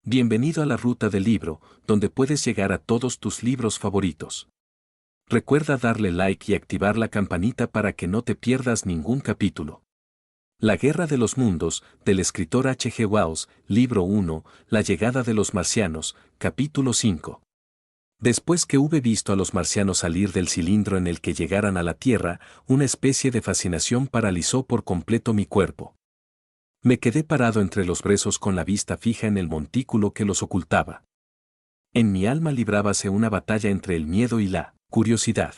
Bienvenido a la ruta del libro, donde puedes llegar a todos tus libros favoritos. Recuerda darle like y activar la campanita para que no te pierdas ningún capítulo. La Guerra de los Mundos, del escritor H. G. Wells, Libro 1, La llegada de los marcianos, capítulo 5. Después que hube visto a los marcianos salir del cilindro en el que llegaran a la Tierra, una especie de fascinación paralizó por completo mi cuerpo. Me quedé parado entre los brezos con la vista fija en el montículo que los ocultaba. En mi alma librábase una batalla entre el miedo y la curiosidad.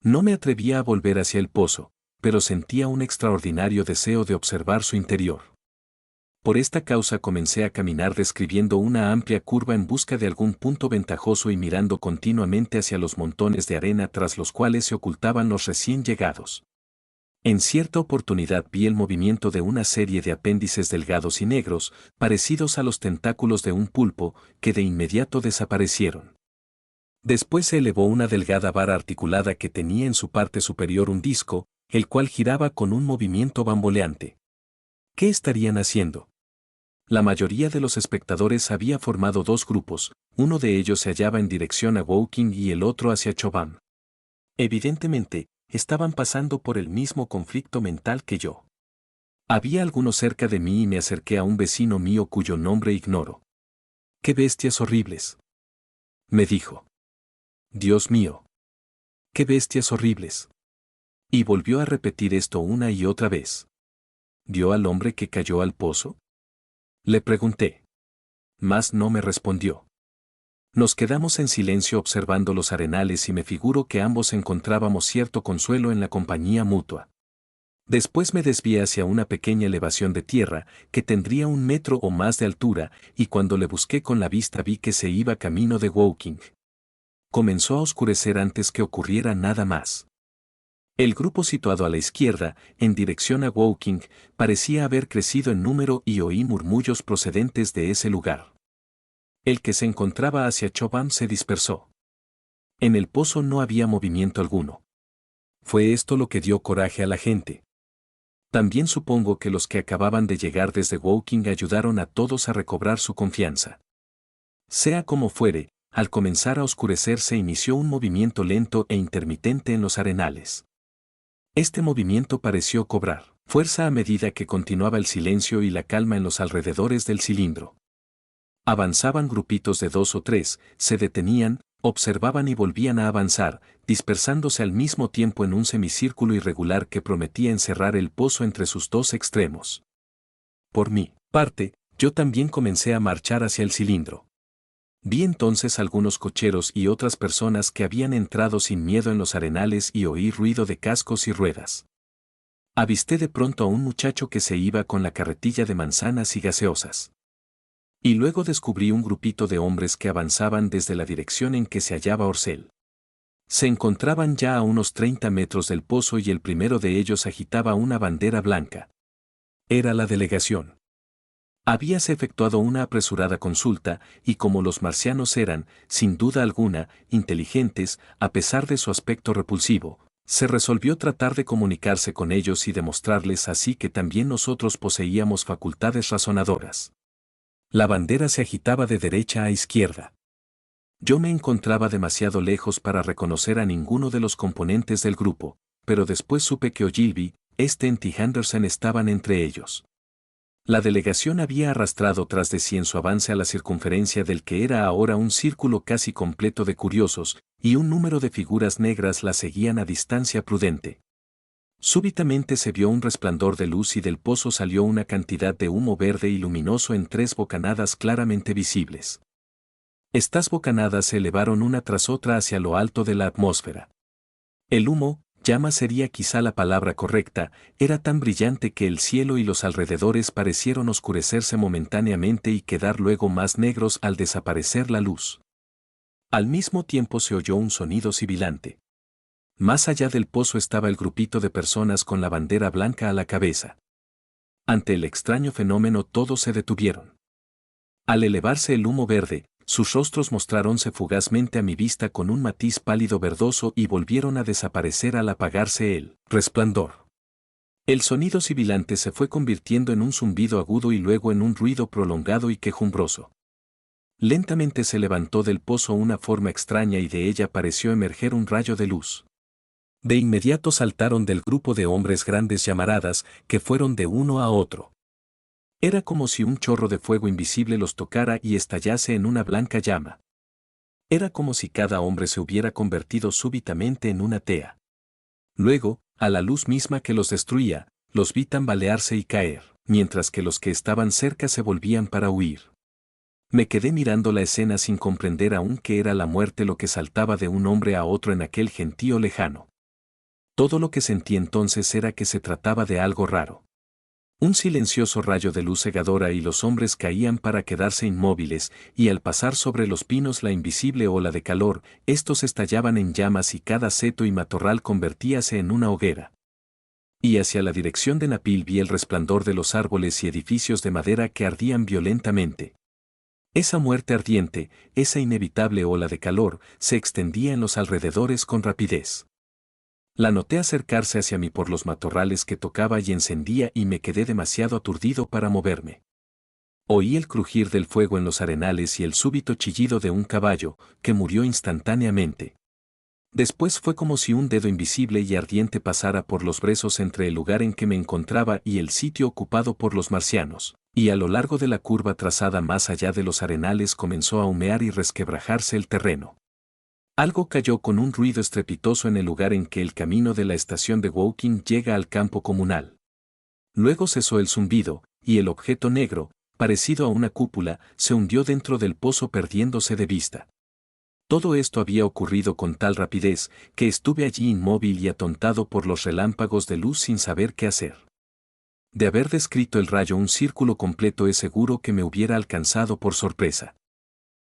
No me atrevía a volver hacia el pozo, pero sentía un extraordinario deseo de observar su interior. Por esta causa comencé a caminar describiendo una amplia curva en busca de algún punto ventajoso y mirando continuamente hacia los montones de arena tras los cuales se ocultaban los recién llegados. En cierta oportunidad vi el movimiento de una serie de apéndices delgados y negros, parecidos a los tentáculos de un pulpo, que de inmediato desaparecieron. Después se elevó una delgada vara articulada que tenía en su parte superior un disco, el cual giraba con un movimiento bamboleante. ¿Qué estarían haciendo? La mayoría de los espectadores había formado dos grupos, uno de ellos se hallaba en dirección a Woking y el otro hacia Chobham. Evidentemente, estaban pasando por el mismo conflicto mental que yo. Había algunos cerca de mí y me acerqué a un vecino mío cuyo nombre ignoro. ¡Qué bestias horribles!, me dijo. Dios mío. ¡Qué bestias horribles! Y volvió a repetir esto una y otra vez. ¿Vio al hombre que cayó al pozo?, le pregunté. Mas no me respondió. Nos quedamos en silencio observando los arenales y me figuro que ambos encontrábamos cierto consuelo en la compañía mutua. Después me desvié hacia una pequeña elevación de tierra, que tendría 1 metro o más de altura, y cuando le busqué con la vista vi que se iba camino de Woking. Comenzó a oscurecer antes que ocurriera nada más. El grupo situado a la izquierda, en dirección a Woking, parecía haber crecido en número y oí murmullos procedentes de ese lugar. El que se encontraba hacia Chobham se dispersó. En el pozo no había movimiento alguno. Fue esto lo que dio coraje a la gente. También supongo que los que acababan de llegar desde Woking ayudaron a todos a recobrar su confianza. Sea como fuere, al comenzar a oscurecer se inició un movimiento lento e intermitente en los arenales. Este movimiento pareció cobrar fuerza a medida que continuaba el silencio y la calma en los alrededores del cilindro. Avanzaban grupitos de 2 o 3, se detenían, observaban y volvían a avanzar, dispersándose al mismo tiempo en un semicírculo irregular que prometía encerrar el pozo entre sus dos extremos. Por mi parte, yo también comencé a marchar hacia el cilindro. Vi entonces algunos cocheros y otras personas que habían entrado sin miedo en los arenales y oí ruido de cascos y ruedas. Avisté de pronto a un muchacho que se iba con la carretilla de manzanas y gaseosas. Y luego descubrí un grupito de hombres que avanzaban desde la dirección en que se hallaba Orcel. Se encontraban ya a unos 30 metros del pozo y el primero de ellos agitaba una bandera blanca. Era la delegación. Habíase efectuado una apresurada consulta, y como los marcianos eran, sin duda alguna, inteligentes, a pesar de su aspecto repulsivo, se resolvió tratar de comunicarse con ellos y demostrarles así que también nosotros poseíamos facultades razonadoras. La bandera se agitaba de derecha a izquierda. Yo me encontraba demasiado lejos para reconocer a ninguno de los componentes del grupo, pero después supe que Ogilvy, Stent y Henderson estaban entre ellos. La delegación había arrastrado tras de sí en su avance a la circunferencia del que era ahora un círculo casi completo de curiosos, y un número de figuras negras la seguían a distancia prudente. Súbitamente se vio un resplandor de luz y del pozo salió una cantidad de humo verde y luminoso en 3 bocanadas claramente visibles. Estas bocanadas se elevaron una tras otra hacia lo alto de la atmósfera. El humo, llama sería quizá la palabra correcta, era tan brillante que el cielo y los alrededores parecieron oscurecerse momentáneamente y quedar luego más negros al desaparecer la luz. Al mismo tiempo se oyó un sonido sibilante. Más allá del pozo estaba el grupito de personas con la bandera blanca a la cabeza. Ante el extraño fenómeno todos se detuvieron. Al elevarse el humo verde, sus rostros mostráronse fugazmente a mi vista con un matiz pálido verdoso y volvieron a desaparecer al apagarse el resplandor. El sonido sibilante se fue convirtiendo en un zumbido agudo y luego en un ruido prolongado y quejumbroso. Lentamente se levantó del pozo una forma extraña y de ella pareció emerger un rayo de luz. De inmediato saltaron del grupo de hombres grandes llamaradas que fueron de uno a otro. Era como si un chorro de fuego invisible los tocara y estallase en una blanca llama. Era como si cada hombre se hubiera convertido súbitamente en una tea. Luego, a la luz misma que los destruía, los vi tambalearse y caer, mientras que los que estaban cerca se volvían para huir. Me quedé mirando la escena sin comprender aún que era la muerte lo que saltaba de un hombre a otro en aquel gentío lejano. Todo lo que sentí entonces era que se trataba de algo raro. Un silencioso rayo de luz cegadora y los hombres caían para quedarse inmóviles, y al pasar sobre los pinos la invisible ola de calor, estos estallaban en llamas y cada seto y matorral convertíase en una hoguera. Y hacia la dirección de Napil vi el resplandor de los árboles y edificios de madera que ardían violentamente. Esa muerte ardiente, esa inevitable ola de calor, se extendía en los alrededores con rapidez. La noté acercarse hacia mí por los matorrales que tocaba y encendía y me quedé demasiado aturdido para moverme. Oí el crujir del fuego en los arenales y el súbito chillido de un caballo, que murió instantáneamente. Después fue como si un dedo invisible y ardiente pasara por los brezos entre el lugar en que me encontraba y el sitio ocupado por los marcianos, y a lo largo de la curva trazada más allá de los arenales comenzó a humear y resquebrajarse el terreno. Algo cayó con un ruido estrepitoso en el lugar en que el camino de la estación de Woking llega al campo comunal. Luego cesó el zumbido, y el objeto negro, parecido a una cúpula, se hundió dentro del pozo perdiéndose de vista. Todo esto había ocurrido con tal rapidez, que estuve allí inmóvil y atontado por los relámpagos de luz sin saber qué hacer. De haber descrito el rayo un círculo completo es seguro que me hubiera alcanzado por sorpresa.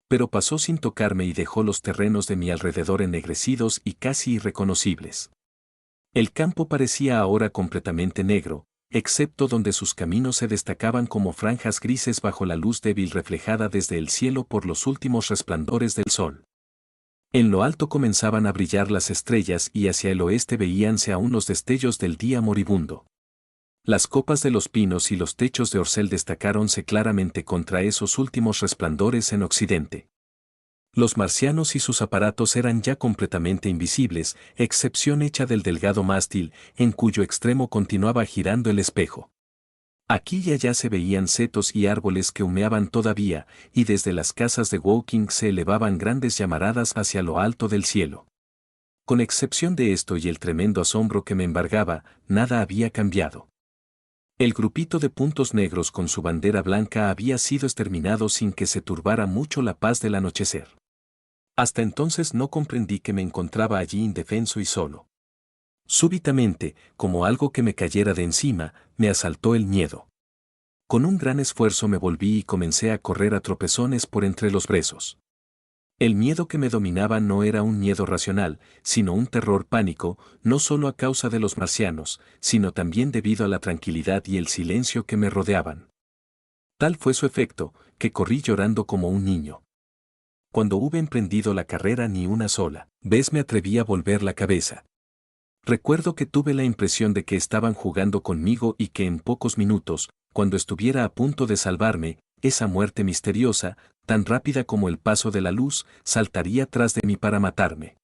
Pero pasó sin tocarme y dejó los terrenos de mi alrededor ennegrecidos y casi irreconocibles. El campo parecía ahora completamente negro, excepto donde sus caminos se destacaban como franjas grises bajo la luz débil reflejada desde el cielo por los últimos resplandores del sol. En lo alto comenzaban a brillar las estrellas y hacia el oeste veíanse aún los destellos del día moribundo. Las copas de los pinos y los techos de orsel destacáronse claramente contra esos últimos resplandores en occidente. Los marcianos y sus aparatos eran ya completamente invisibles, excepción hecha del delgado mástil, en cuyo extremo continuaba girando el espejo. Aquí y allá se veían setos y árboles que humeaban todavía, y desde las casas de Woking se elevaban grandes llamaradas hacia lo alto del cielo. Con excepción de esto y el tremendo asombro que me embargaba, nada había cambiado. El grupito de puntos negros con su bandera blanca había sido exterminado sin que se turbara mucho la paz del anochecer. Hasta entonces no comprendí que me encontraba allí indefenso y solo. Súbitamente, como algo que me cayera de encima, me asaltó el miedo. Con un gran esfuerzo me volví y comencé a correr a tropezones por entre los brezos. El miedo que me dominaba no era un miedo racional, sino un terror pánico, no solo a causa de los marcianos, sino también debido a la tranquilidad y el silencio que me rodeaban. Tal fue su efecto, que corrí llorando como un niño. Cuando hube emprendido la carrera ni una sola vez me atreví a volver la cabeza. Recuerdo que tuve la impresión de que estaban jugando conmigo y que en pocos minutos, cuando estuviera a punto de salvarme, esa muerte misteriosa, tan rápida como el paso de la luz, saltaría tras de mí para matarme.